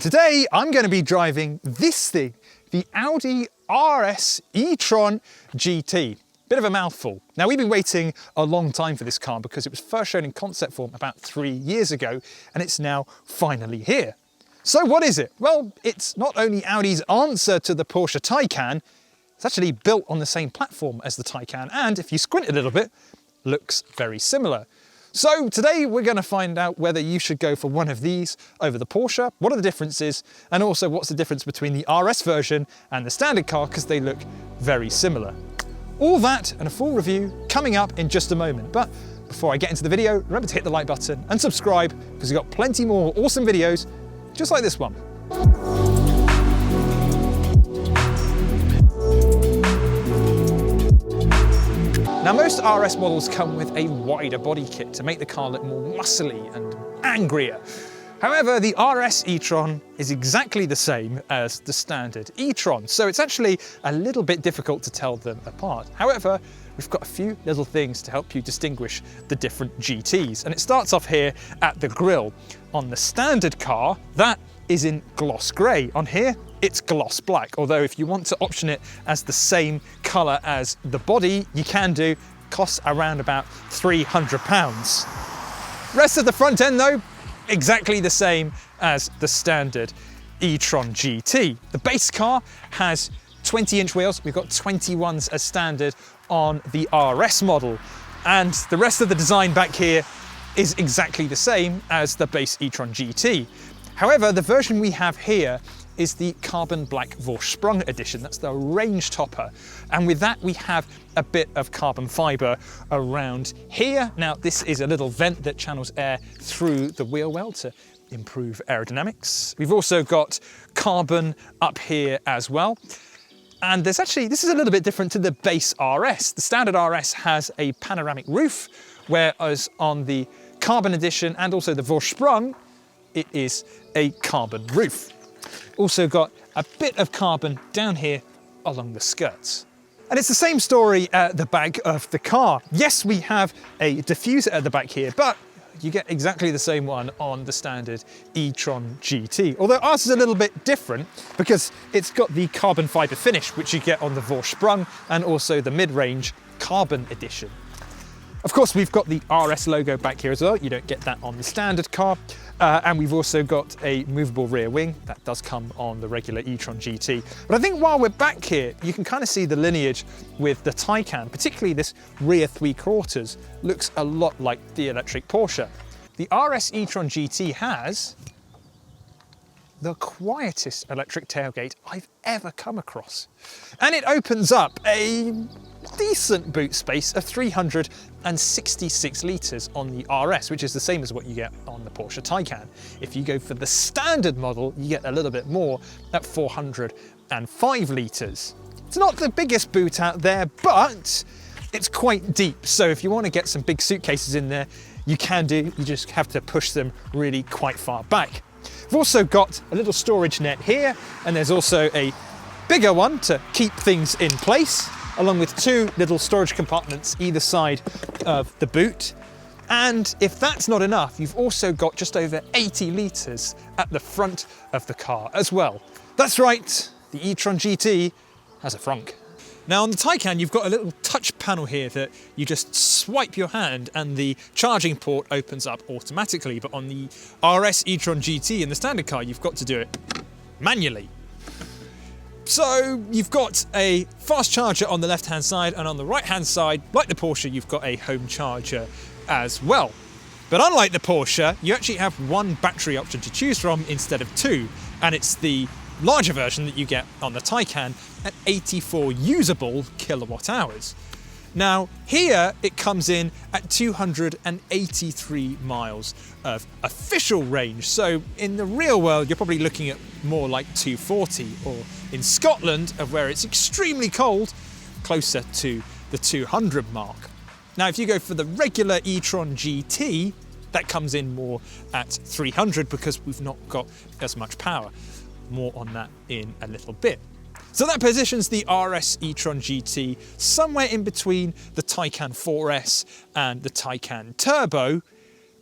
Today, I'm going to be driving this thing, the Audi RS e-tron GT. Bit of a mouthful. Now, we've been waiting a long time for this car because it was first shown in concept form about 3 years ago, and it's now finally here. So what is it? Well, it's not only Audi's answer to the Porsche Taycan, it's actually built on the same platform as the Taycan, and if you squint a little bit, looks very similar. So today we're going to find out whether you should go for one of these over the Porsche, what are the differences, and also what's the difference between the RS version and the standard car, because they look very similar. All that and a full review coming up in just a moment. But before I get into the video, remember to hit the like button and subscribe, because we've got plenty more awesome videos just like this one. Now, most RS models come with a wider body kit to make the car look more muscly and angrier. However, the RS e-tron is exactly the same as the standard e-tron, so it's actually a little bit difficult to tell them apart. However, we've got a few little things to help you distinguish the different GTs, and it starts off here at the grille. On the standard car, that is in gloss grey. On here, it's gloss black, although if you want to option it as the same colour as the body, you can do. Costs around about £300. Rest of the front end though, exactly the same as the standard e-tron GT. The base car has 20-inch wheels. We've got 21s as standard on the RS model. And the rest of the design back here is exactly the same as the base e-tron GT. However, the version we have here is the carbon black Vorsprung edition. That's the range topper. And with that, we have a bit of carbon fiber around here. Now, this is a little vent that channels air through the wheel well to improve aerodynamics. We've also got carbon up here as well. And this is a little bit different to the base RS. The standard RS has a panoramic roof, whereas on the carbon edition and also the Vorsprung, it is a carbon roof. Also got a bit of carbon down here along the skirts. And it's the same story at the back of the car. Yes, we have a diffuser at the back here, but you get exactly the same one on the standard e-tron GT. Although ours is a little bit different because it's got the carbon fiber finish, which you get on the Vorsprung and also the mid-range carbon edition. Of course, we've got the RS logo back here as well. You don't get that on the standard car. And we've also got a movable rear wing. That does come on the regular e-tron GT. But I think while we're back here, you can kind of see the lineage with the Taycan, particularly this rear 3/4 looks a lot like the electric Porsche. The RS e-tron GT has the quietest electric tailgate I've ever come across. And it opens up a decent boot space of 366 litres on the RS, which is the same as what you get on the Porsche Taycan. If you go for the standard model, you get a little bit more at 405 litres. It's not the biggest boot out there, but it's quite deep. So if you want to get some big suitcases in there, you can do. You just have to push them really quite far back. We've also got a little storage net here, and there's also a bigger one to keep things in place, along with 2 little storage compartments either side of the boot. And if that's not enough, you've also got just over 80 litres at the front of the car as well. That's right, the e-tron GT has a frunk. Now on the Taycan, you've got a little touch panel here that you just swipe your hand and the charging port opens up automatically. But on the RS e-tron GT in the standard car, you've got to do it manually. So you've got a fast charger on the left-hand side, and on the right-hand side, like the Porsche, you've got a home charger as well. But unlike the Porsche, you actually have 1 battery option to choose from instead of 2, and it's the larger version that you get on the Taycan at 84 usable kilowatt hours. Now here it comes in at 283 miles of official range. So in the real world, you're probably looking at more like 240, or in Scotland, where it's extremely cold, closer to the 200 mark. Now, if you go for the regular e-tron GT, that comes in more at 300 because we've not got as much power. More on that in a little bit. So that positions the RS e-tron GT somewhere in between the Taycan 4S and the Taycan Turbo,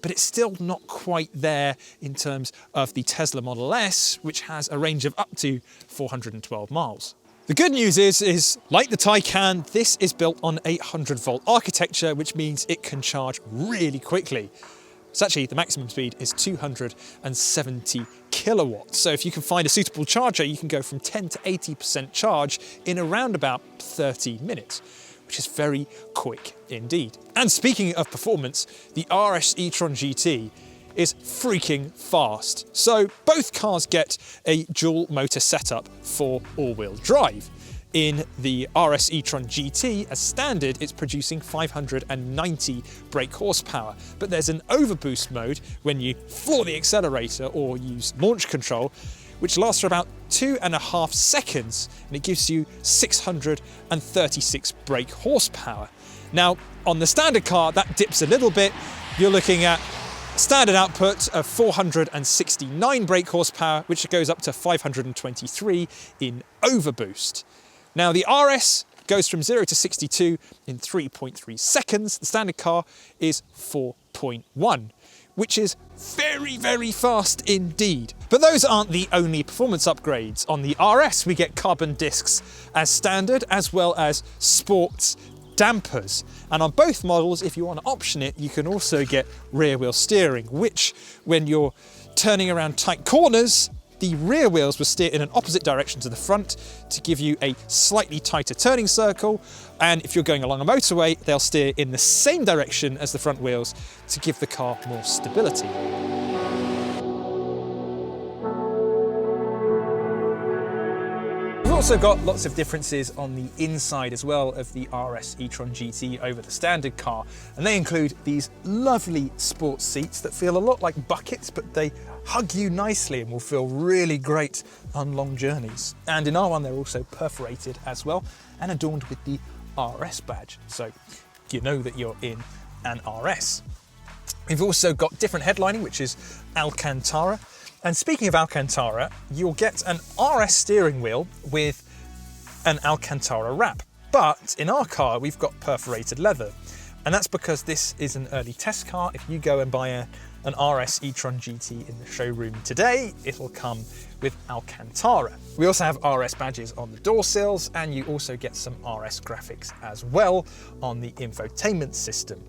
but it's still not quite there in terms of the Tesla Model S, which has a range of up to 412 miles. The good news is like the Taycan, this is built on a 100-volt architecture, which means it can charge really quickly. It's actually, the maximum speed is 270 kilowatts. So if you can find a suitable charger, you can go from 10 to 80% charge in around about 30 minutes, which is very quick indeed. And speaking of performance, the RS e-tron GT is freaking fast. So both cars get a dual motor setup for all-wheel drive. In the RS e-tron GT, as standard, it's producing 590 brake horsepower, but there's an overboost mode when you floor the accelerator or use launch control, which lasts for about 2.5 seconds, and it gives you 636 brake horsepower. Now, on the standard car, that dips a little bit. You're looking at standard output of 469 brake horsepower, which goes up to 523 in overboost. Now the RS goes from 0 to 62 in 3.3 seconds. The standard car is 4.1, which is very, very fast indeed. But those aren't the only performance upgrades. On the RS, we get carbon discs as standard, as well as sports dampers. And on both models, if you want to option it, you can also get rear wheel steering, which when you're turning around tight corners, the rear wheels will steer in an opposite direction to the front to give you a slightly tighter turning circle. And if you're going along a motorway, they'll steer in the same direction as the front wheels to give the car more stability. We've also got lots of differences on the inside as well of the RS e-tron GT over the standard car, and they include these lovely sports seats that feel a lot like buckets, but they hug you nicely and will feel really great on long journeys. And in R1 they're also perforated as well and adorned with the RS badge, so you know that you're in an RS. We've also got different headlining, which is Alcantara. And speaking of Alcantara, you'll get an RS steering wheel with an Alcantara wrap. But in our car, we've got perforated leather. And that's because this is an early test car. If you go and buy an RS e-tron GT in the showroom today, it'll come with Alcantara. We also have RS badges on the door sills, and you also get some RS graphics as well on the infotainment system.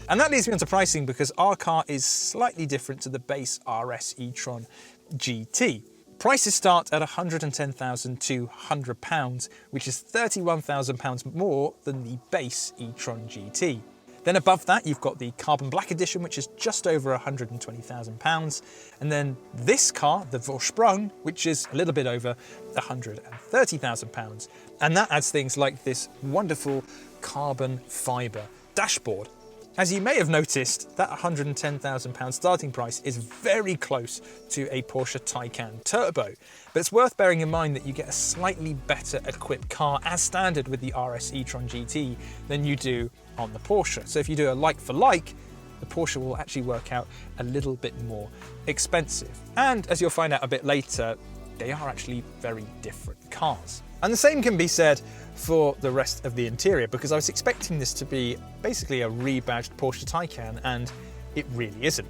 And that leads me on to pricing, because our car is slightly different to the base RS e-tron GT. Prices start at £110,200, which is £31,000 more than the base e-tron GT. Then above that, you've got the Carbon Black Edition, which is just over £120,000. And then this car, the Vorsprung, which is a little bit over £130,000. And that adds things like this wonderful carbon fibre dashboard. As you may have noticed, that £110,000 starting price is very close to a Porsche Taycan Turbo. But it's worth bearing in mind that you get a slightly better equipped car as standard with the RS e-tron GT than you do on the Porsche. So if you do a like for like, the Porsche will actually work out a little bit more expensive. And as you'll find out a bit later, they are actually very different cars. And the same can be said for the rest of the interior, because I was expecting this to be basically a rebadged Porsche Taycan, and it really isn't.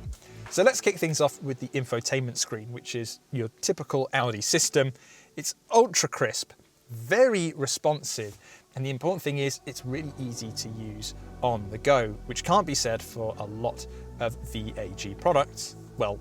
So let's kick things off with the infotainment screen, which is your typical Audi system. It's ultra crisp, very responsive, and the important thing is it's really easy to use on the go, which can't be said for a lot of VAG products. Well,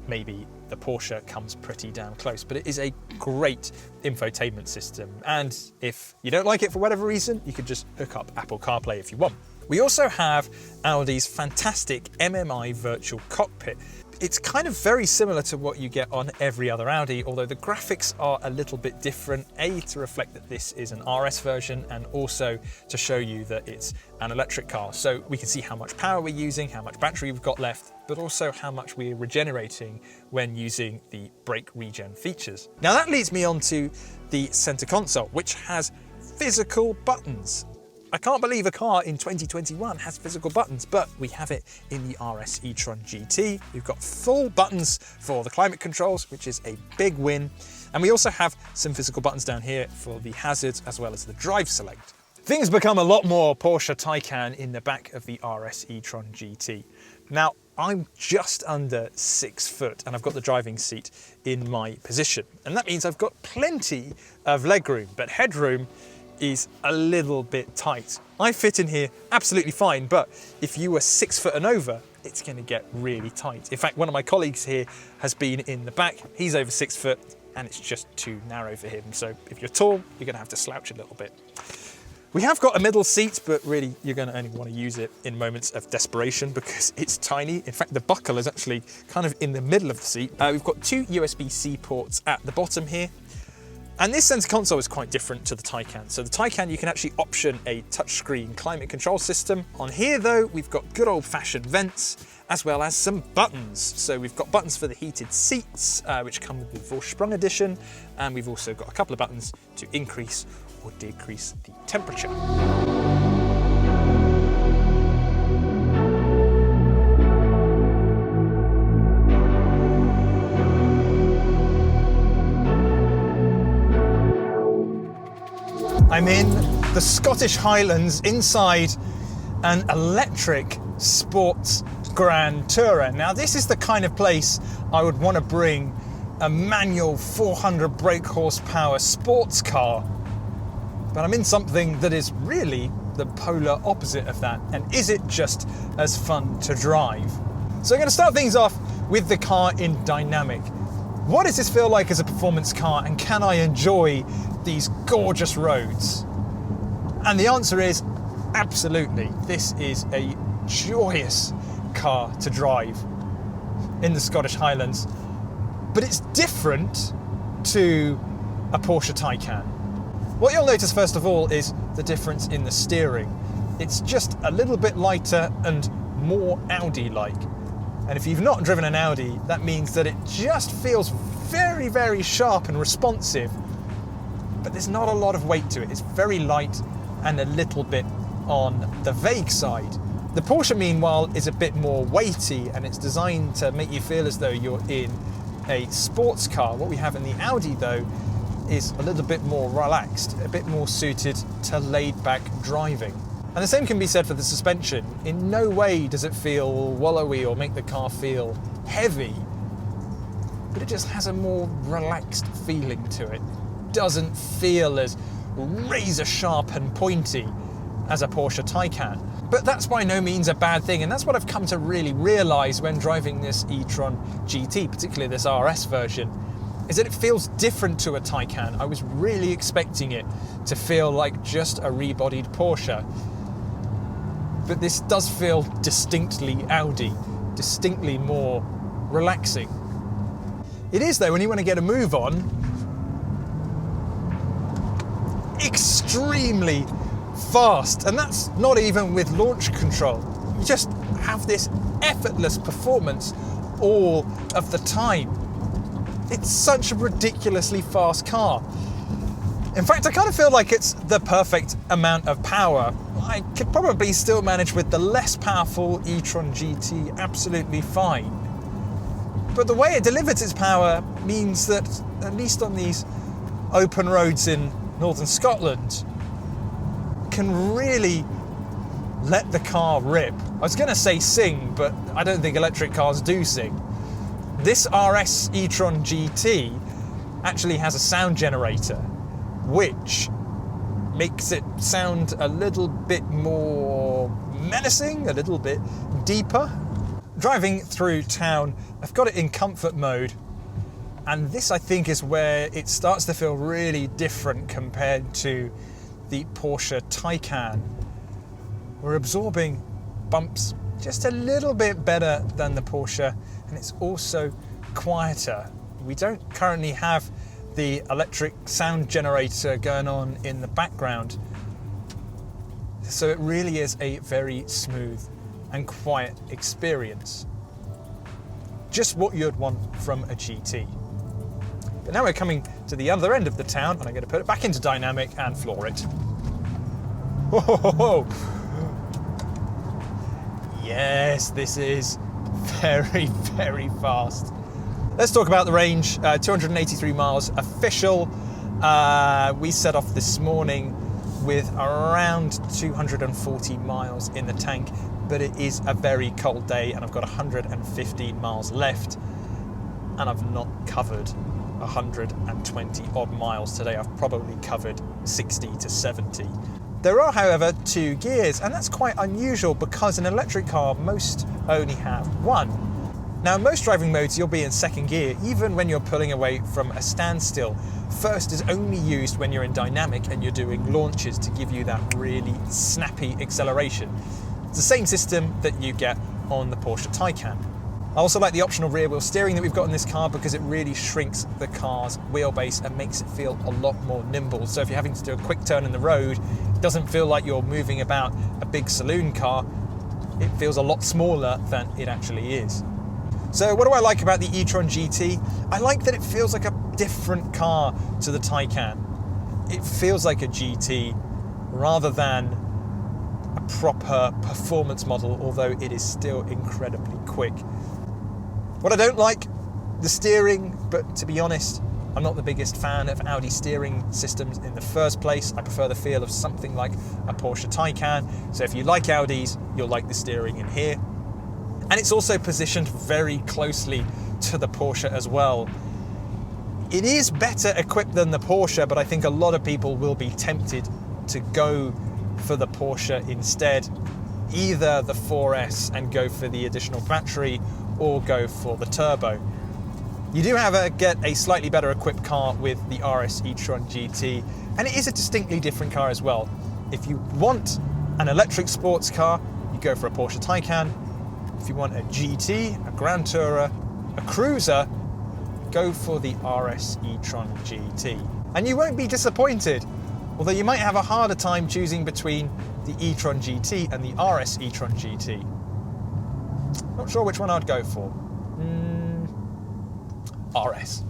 maybe the Porsche comes pretty damn close, but it is a great infotainment system. And if you don't like it for whatever reason, you could just hook up Apple CarPlay if you want. We also have Audi's fantastic MMI virtual cockpit. It's kind of very similar to what you get on every other Audi, although the graphics are a little bit different, A, to reflect that this is an RS version, and also to show you that it's an electric car. So we can see how much power we're using, how much battery we've got left, but also how much we're regenerating when using the brake regen features. Now that leads me on to the center console, which has physical buttons. I can't believe a car in 2021 has physical buttons, but we have it in the RS e-tron GT. We've got full buttons for the climate controls, which is a big win. And we also have some physical buttons down here for the hazards as well as the drive select. Things become a lot more Porsche Taycan in the back of the RS e-tron GT. Now, I'm just under 6 foot and I've got the driving seat in my position. And that means I've got plenty of legroom, but headroom is a little bit tight. I fit in here absolutely fine, but if you were 6 foot and over, it's going to get really tight. In fact, one of my colleagues here has been in the back. He's over 6 foot and it's just too narrow for him. So if you're tall, you're going to have to slouch a little bit. We have got a middle seat, but really you're going to only want to use it in moments of desperation because it's tiny. In fact, the buckle is actually kind of in the middle of the seat. We've got 2 USB-C ports at the bottom here. And this center console is quite different to the Taycan. So the Taycan, you can actually option a touchscreen climate control system. On here though, we've got good old fashioned vents, as well as some buttons. So we've got buttons for the heated seats, which come with the Vorsprung edition. And we've also got a couple of buttons to increase or decrease the temperature. I'm in the Scottish Highlands inside an electric sports Grand Tourer. Now this is the kind of place I would want to bring a manual 400 brake horsepower sports car, but I'm in something that is really the polar opposite of that. And is it just as fun to drive? So I'm going to start things off with the car in dynamic. What does this feel like as a performance car, and can I enjoy these gorgeous roads? And the answer is absolutely. This is a joyous car to drive in the Scottish Highlands, but it's different to a Porsche Taycan. What you'll notice first of all is the difference in the steering. It's just a little bit lighter and more Audi-like. And if you've not driven an Audi, that means that it just feels very, very sharp and responsive, but there's not a lot of weight to it. It's very light and a little bit on the vague side. The Porsche, meanwhile, is a bit more weighty and it's designed to make you feel as though you're in a sports car. What we have in the Audi, though, is a little bit more relaxed, a bit more suited to laid-back driving. And the same can be said for the suspension. In no way does it feel wallowy or make the car feel heavy, but it just has a more relaxed feeling to it. Doesn't feel as razor sharp and pointy as a Porsche Taycan. But that's by no means a bad thing, and that's what I've come to really realise when driving this e-tron GT, particularly this RS version, is that it feels different to a Taycan. I was really expecting it to feel like just a rebodied Porsche, but this does feel distinctly Audi, distinctly more relaxing. It is, though, when you want to get a move on, extremely fast, and that's not even with launch control. You just have this effortless performance all of the time. It's such a ridiculously fast car. In fact, I kind of feel like it's the perfect amount of power. I could probably still manage with the less powerful e-tron GT absolutely fine. But the way it delivers its power means that, at least on these open roads in northern Scotland, can really let the car rip. I was going to say sing, but I don't think electric cars do sing. This RS e-tron GT actually has a sound generator, which makes it sound a little bit more menacing, a little bit deeper. Driving through town, I've got it in comfort mode, and this, I think, is where it starts to feel really different compared to the Porsche Taycan. We're absorbing bumps just a little bit better than the Porsche, and it's also quieter. We don't currently have the electric sound generator going on in the background, so it really is a very smooth and quiet experience. Just what you'd want from a GT. But now we're coming to the other end of the town, and I'm going to put it back into dynamic and floor it. Whoa! Yes, this is very, very fast. Let's talk about the range. 283 miles official. We set off this morning with around 240 miles in the tank. but it is a very cold day and I've got 115 miles left and I've not covered 120 odd miles today. I've probably covered 60 to 70. There are, however, 2 gears, and that's quite unusual because an electric car most only have 1. Now, in most driving modes, you'll be in 2nd gear, even when you're pulling away from a standstill. First is only used when you're in dynamic and you're doing launches to give you that really snappy acceleration. It's the same system that you get on the Porsche Taycan. I also like the optional rear wheel steering that we've got in this car because it really shrinks the car's wheelbase and makes it feel a lot more nimble. So if you're having to do a quick turn in the road, it doesn't feel like you're moving about a big saloon car. It feels a lot smaller than it actually is. So what do I like about the e-tron GT? I like that it feels like a different car to the Taycan. It feels like a GT rather than a proper performance model, although it is still incredibly quick. What I don't like, the steering, but to be honest, I'm not the biggest fan of Audi steering systems in the first place. I prefer the feel of something like a Porsche Taycan. So if you like Audis, you'll like the steering in here. And it's also positioned very closely to the Porsche as well. It is better equipped than the Porsche, but I think a lot of people will be tempted to go for the Porsche instead. Either the 4S and go for the additional battery, or go for the turbo. You do, however, get a slightly better equipped car with the RS e-tron GT, and it is a distinctly different car as well. If you want an electric sports car, you go for a Porsche Taycan. If you want a GT, a Grand Tourer, a cruiser, go for the RS e-tron GT. And you won't be disappointed, although you might have a harder time choosing between the e-tron GT and the RS e-tron GT. Not sure which one I'd go for. RS.